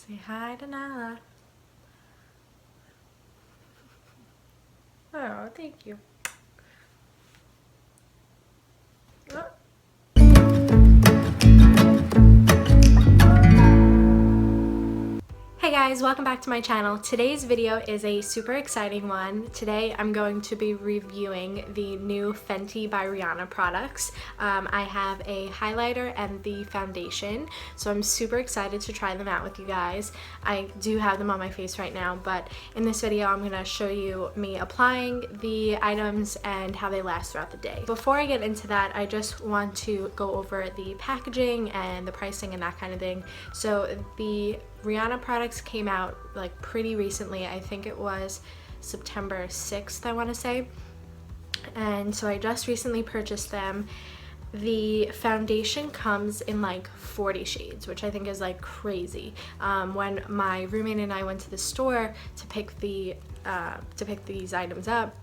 Say hi to Nala. Oh, thank you. Oh. Hey guys, welcome back to my channel. Today's video is a super exciting one. Today I'm going to be reviewing the new Fenty by Rihanna products. I have a highlighter and the foundation, so I'm super excited to try them out with you guys. I do have them on my face right now, but in this video I'm going to show you me applying the items and how they last throughout the day. Before I get into that, I just want to go over the packaging and the pricing and that kind of thing. So the Rihanna products came out like pretty recently. I think it was September 6th, I want to say. And so I just recently purchased them. The foundation comes in like 40 shades, which I think is like crazy. When my roommate and I went to the store to pick these items up,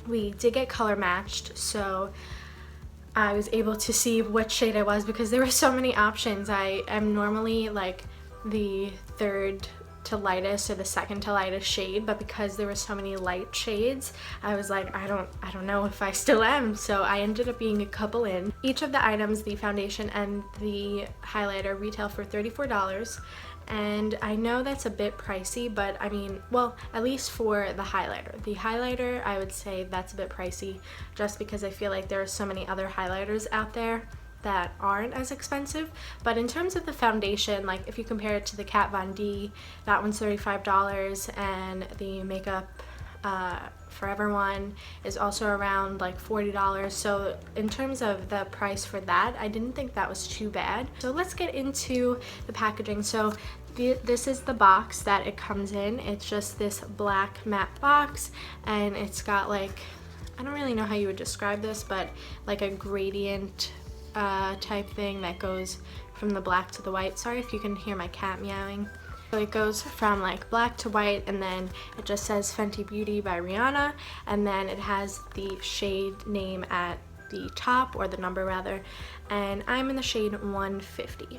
we did get color matched, so I was able to see what shade I was because there were so many options. I am normally like the third to lightest or the second to lightest shade, but because there were so many light shades, I was like, I don't know if I still am, so I ended up being a couple in. Each of the items, the foundation and the highlighter, retail for $34, and I know that's a bit pricey, but I mean, well, at least for the highlighter. The highlighter, I would say that's a bit pricey just because I feel like there are so many other highlighters out there that aren't as expensive. But in terms of the foundation, like if you compare it to the Kat Von D, that one's $35, and the Makeup Forever one is also around like $40. So in terms of the price for that, I didn't think that was too bad. So let's get into the packaging. So this is the box that it comes in. It's just this black matte box, and it's got like, I don't really know how you would describe this, but like a gradient type thing that goes from the black to the white. Sorry if you can hear my cat meowing. So it goes from like black to white, and then it just says Fenty Beauty by Rihanna, and then it has the shade name at the top, or the number rather, and I'm in the shade 150.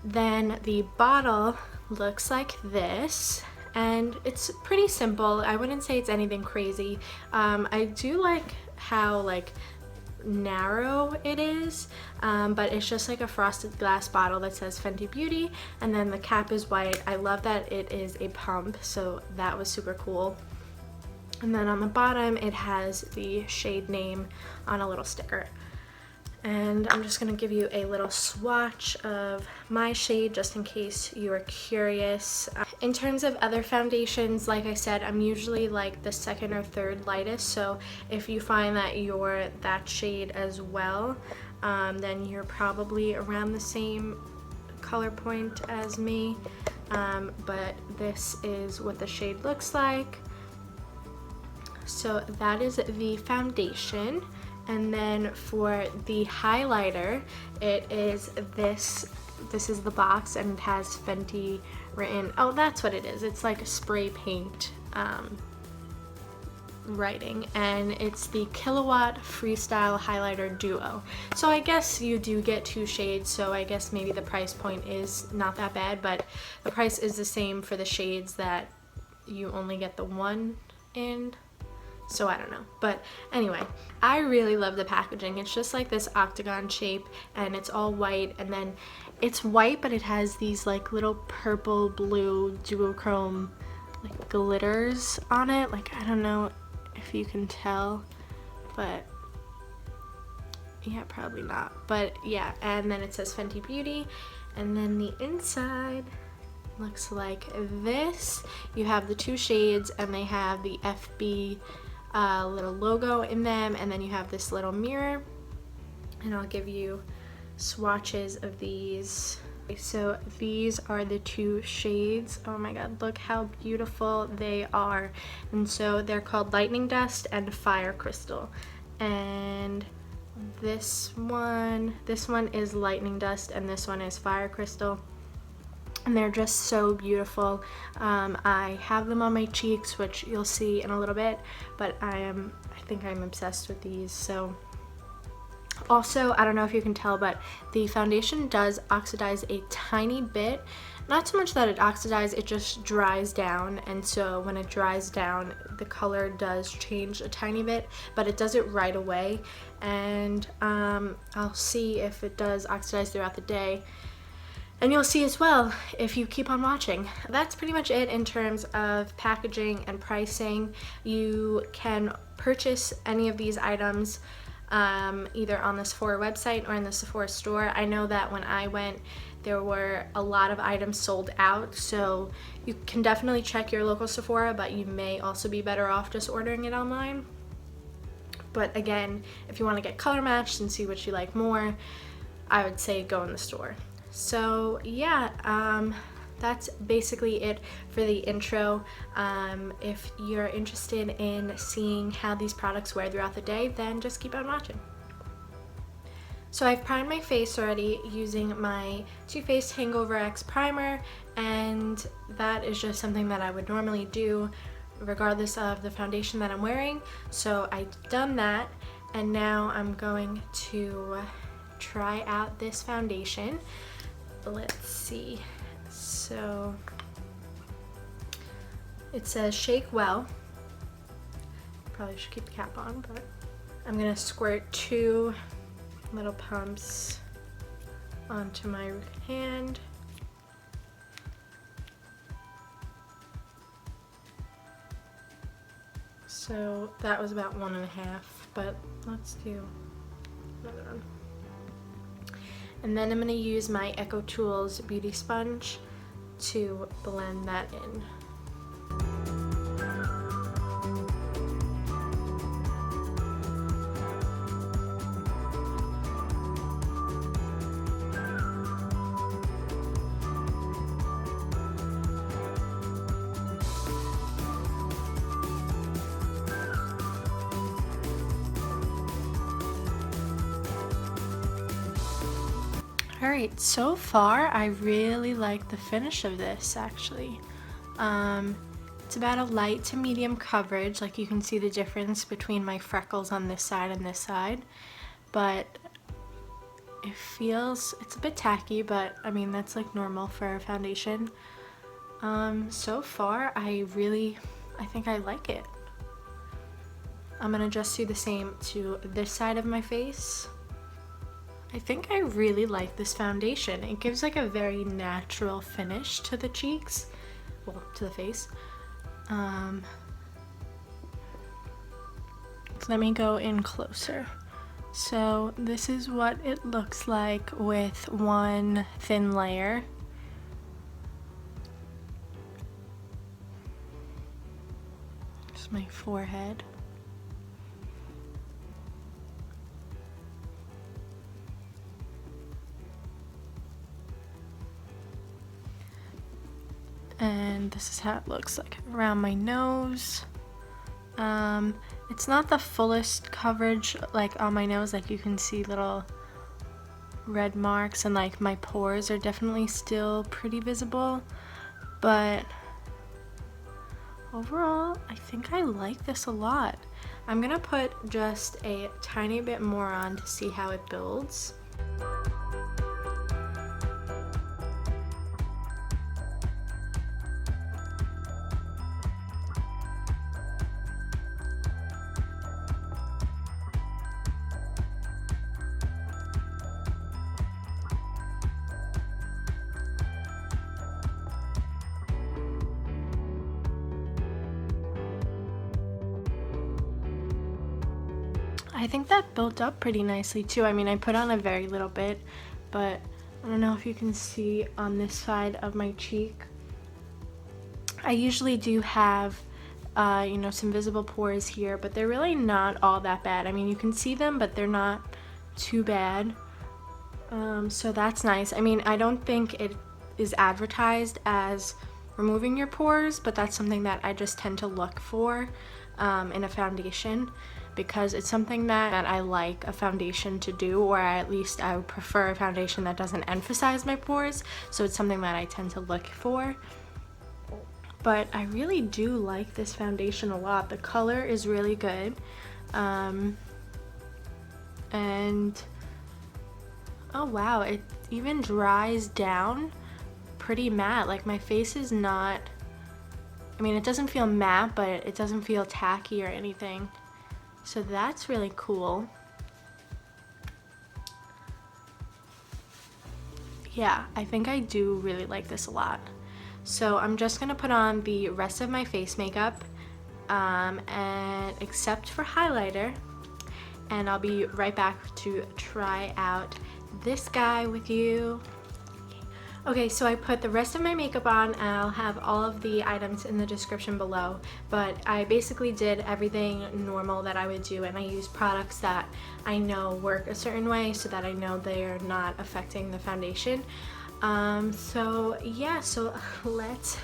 Then the bottle looks like this, and it's pretty simple. I wouldn't say it's anything crazy. I do like how like narrow it is, but it's just like a frosted glass bottle that says Fenty Beauty, and then the cap is white. I love that it is a pump, so that was super cool. And then on the bottom it has the shade name on a little sticker. And I'm just gonna give you a little swatch of my shade just in case you are curious. In terms of other foundations, like I said, I'm usually like the second or third lightest, so if you find that you're that shade as well, then you're probably around the same color point as me. But this is what the shade looks like. So that is the foundation. And then for the highlighter, it is this is the box, and it has Fenty written. Oh, that's what it is. It's like a spray paint writing, and it's the Kilowatt Freestyle Highlighter Duo. So I guess you do get two shades, so I guess maybe the price point is not that bad, but the price is the same for the shades that you only get the one in. So I don't know, but anyway, I really love the packaging. It's just like this octagon shape, and it's all white, and then it's white, but it has these like little purple blue duochrome like glitters on it. Like, I don't know if you can tell, but yeah, probably not, but yeah. And then it says Fenty Beauty, and then the inside looks like this. You have the two shades, and they have the FB little logo in them, and then you have this little mirror, and I'll give you swatches of these. So these are the two shades. Oh my god, look how beautiful they are. And so they're called Lightning Dust and Fire Crystal, and this one is Lightning Dust, and this one is Fire Crystal. And they're just so beautiful. I have them on my cheeks, which you'll see in a little bit, but I think I'm obsessed with these. So Also, I don't know if you can tell, but the foundation does oxidize a tiny bit. Not so much that it oxidizes, it just dries down, and so when it dries down, the color does change a tiny bit, but it does it right away. And I'll see if it does oxidize throughout the day, and you'll see as well if you keep on watching. That's pretty much it in terms of packaging and pricing. You can purchase any of these items either on the Sephora website or in the Sephora store. I know that when I went, there were a lot of items sold out, so you can definitely check your local Sephora, but you may also be better off just ordering it online. But again, if you want to get color matched and see what you like more, I would say go in the store. So yeah, that's basically it for the intro. If you're interested in seeing how these products wear throughout the day, then just keep on watching. So I've primed my face already using my Too Faced Hangover X primer, and that is just something that I would normally do regardless of the foundation that I'm wearing. So I've done that, and now I'm going to try out this foundation. Let's see. So it says shake well. Probably should keep the cap on, but I'm gonna squirt 2 little pumps onto my hand. So that was about 1.5, but let's do another one. And then I'm going to use my Echo Tools Beauty Sponge to blend that in. Alright, so far I really like the finish of this actually. It's about a light to medium coverage, like you can see the difference between my freckles on this side and this side, but it's a bit tacky, but I mean that's like normal for a foundation. So far I think I like it. I'm gonna just do the same to this side of my face. I think I really like this foundation. It gives like a very natural finish to the cheeks, well, to the face. Let me go in closer. So this is what it looks like with one thin layer. Just my forehead. And this is how it looks like around my nose. It's not the fullest coverage like on my nose, like you can see little red marks, and like my pores are definitely still pretty visible, but overall I think I like this a lot. I'm gonna put just a tiny bit more on to see how it builds. I think that built up pretty nicely too. I mean, I put on a very little bit, but I don't know if you can see on this side of my cheek. I usually do have, you know, some visible pores here, but they're really not all that bad. I mean, you can see them, but they're not too bad. So that's nice. I mean, I don't think it is advertised as removing your pores, but that's something that I just tend to look for in a foundation, because it's something that I like a foundation to do, or at least I would prefer a foundation that doesn't emphasize my pores, so it's something that I tend to look for. But I really do like this foundation a lot. The color is really good, and Oh wow, it even dries down pretty matte. Like my face is not, I mean, it doesn't feel matte, but it doesn't feel tacky or anything. So that's really cool. Yeah, I think I do really like this a lot. So I'm just gonna put on the rest of my face makeup, and except for highlighter, and I'll be right back to try out this guy with you. Okay, so I put the rest of my makeup on, and I'll have all of the items in the description below, but I basically did everything normal that I would do, and I used products that I know work a certain way so that I know they're not affecting the foundation. So yeah, so let's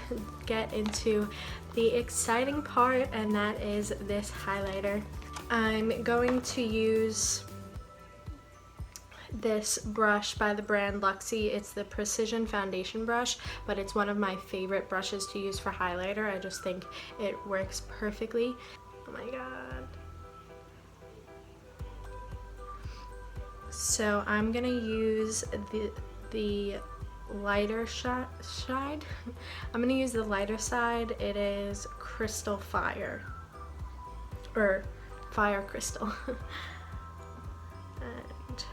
get into the exciting part, and that is this highlighter. I'm going to use this brush by the brand Luxie. It's the Precision Foundation brush, but it's one of my favorite brushes to use for highlighter. I just think it works perfectly. Oh my god. So I'm gonna use the lighter side. I'm gonna use the lighter side. It is Crystal Fire, or Fire Crystal. And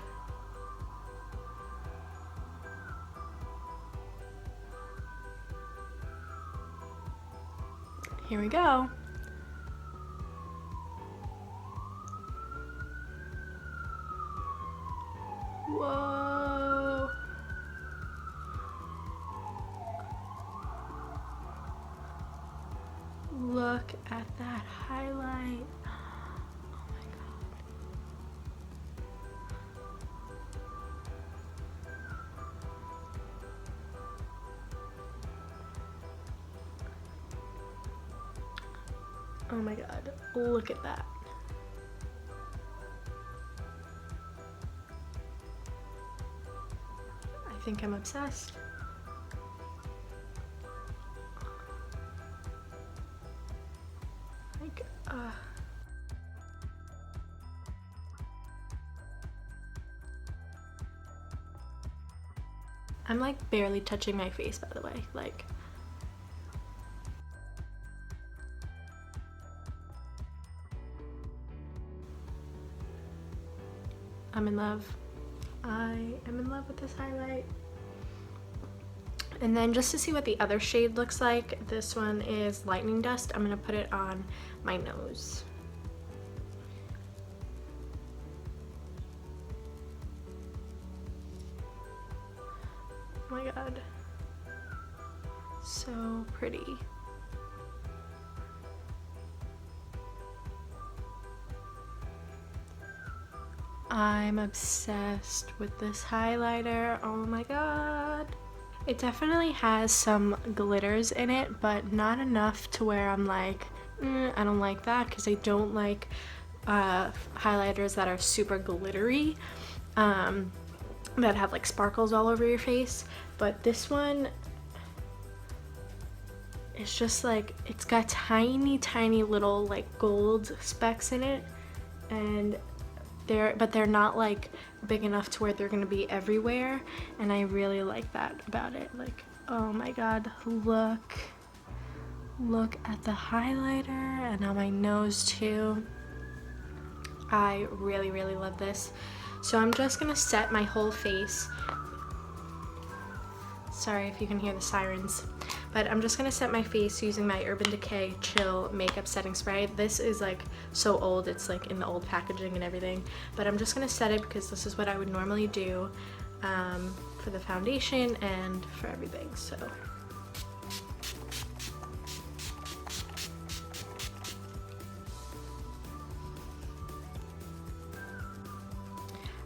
here we go. Whoa. Look at that highlight. Oh my god. Oh my god. Look at that. I think I'm obsessed. Like, I'm like barely touching my face, by the way. Like, I'm in love. I am in love with this highlight. And then just to see what the other shade looks like, this one is Lightning Dust. I'm gonna put it on my nose. Oh my god. So pretty. I'm obsessed with this highlighter. Oh my god. It definitely has some glitters in it, but not enough to where I'm like, I don't like that, because I don't like highlighters that are super glittery, that have like sparkles all over your face. But this one, it's just like, it's got tiny little like gold specks in it, and they're not like big enough to where they're gonna be everywhere, and I really like that about it. Like, oh my god, look at the highlighter, and on my nose too. I really love this. So I'm just gonna set my whole face. Sorry if you can hear the sirens. But I'm just gonna set my face using my Urban Decay Chill Makeup Setting Spray. This is like so old, it's like in the old packaging and everything. But I'm just gonna set it because this is what I would normally do for the foundation and for everything, so.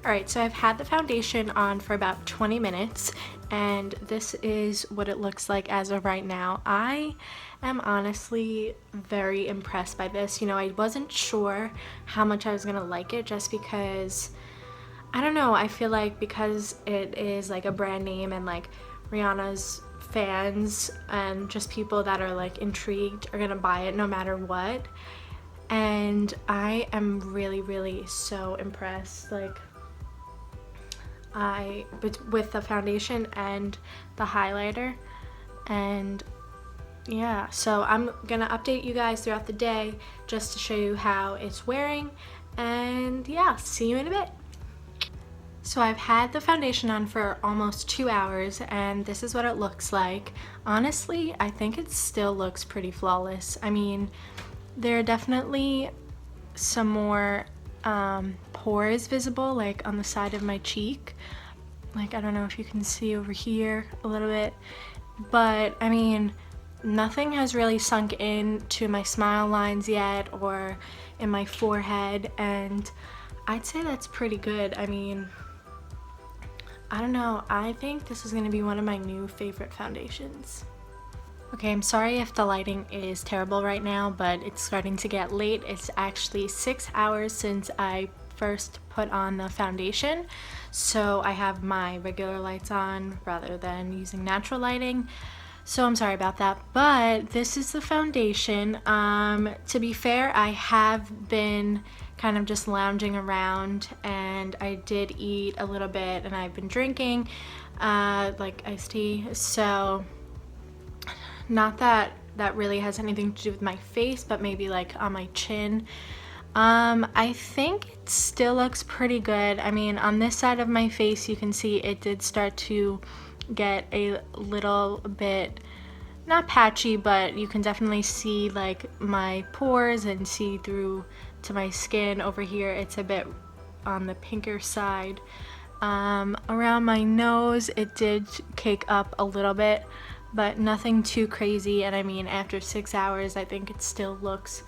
Alright, so I've had the foundation on for about 20 minutes, and this is what it looks like as of right now. I am honestly very impressed by this. You know, I wasn't sure how much I was gonna like it, just because, I don't know, I feel like because it is like a brand name, and like Rihanna's fans and just people that are like intrigued are gonna buy it no matter what. And I am really so impressed. Like, with the foundation and the highlighter. And yeah, so I'm gonna update you guys throughout the day just to show you how it's wearing, and yeah, see you in a bit. So I've had the foundation on for almost 2 hours, and this is what it looks like. Honestly, I think it still looks pretty flawless. I mean, there are definitely some more pores visible, like on the side of my cheek. Like, I don't know if you can see over here a little bit, but I mean, nothing has really sunk in to my smile lines yet or in my forehead, and I'd say that's pretty good. I mean, I don't know, I think this is gonna be one of my new favorite foundations. Okay, I'm sorry if the lighting is terrible right now, but it's starting to get late. It's actually 6 hours since I first put on the foundation, so I have my regular lights on rather than using natural lighting. So I'm sorry about that, but this is the foundation. To be fair, I have been kind of just lounging around, and I did eat a little bit, and I've been drinking like iced tea, so not that that really has anything to do with my face, but maybe like on my chin. I think it still looks pretty good. I mean, on this side of my face, you can see it did start to get a little bit, not patchy, but you can definitely see like my pores and see through to my skin. Over here it's a bit on the pinker side. Around my nose it did cake up a little bit, but nothing too crazy. And I mean, after 6 hours, I think it still looks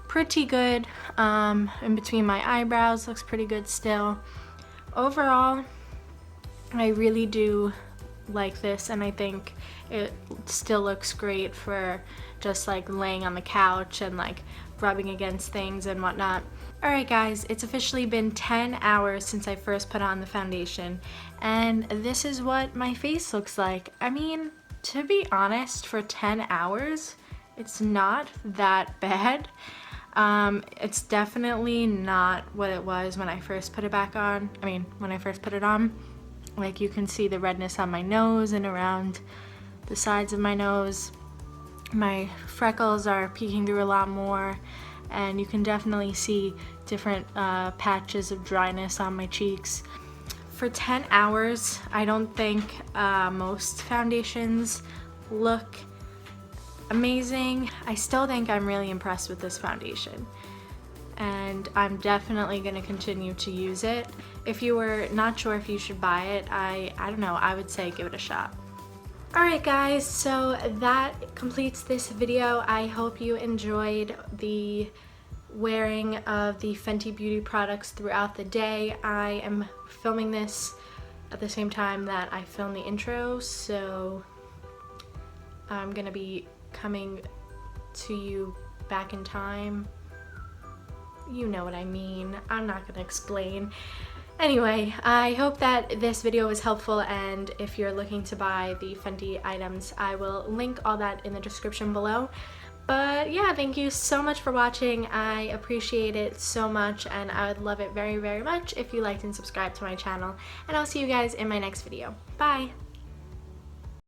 pretty good. In between my eyebrows looks pretty good still. Overall, I really do like this, and I think it still looks great for just like laying on the couch and like rubbing against things and whatnot. Alright guys, it's officially been 10 hours since I first put on the foundation, and this is what my face looks like. I mean, to be honest, for 10 hours, it's not that bad. It's definitely not what it was when I first put it back on. I mean, when I first put it on. Like, you can see the redness on my nose and around the sides of my nose. My freckles are peeking through a lot more, and you can definitely see different patches of dryness on my cheeks. For 10 hours, I don't think most foundations look amazing. I still think I'm really impressed with this foundation, and I'm definitely going to continue to use it. If you were not sure if you should buy it, I don't know, I would say give it a shot. Alright guys, so that completes this video. I hope you enjoyed the wearing of the Fenty Beauty products throughout the day. I am filming this at the same time that I film the intro, so I'm gonna be coming to you back in time. You know what I mean. I'm not gonna explain. Anyway, I hope that this video was helpful, and if you're looking to buy the Fenty items, I will link all that in the description below. But yeah, thank you so much for watching. I appreciate it so much, and I would love it very, very much if you liked and subscribed to my channel. And I'll see you guys in my next video. Bye!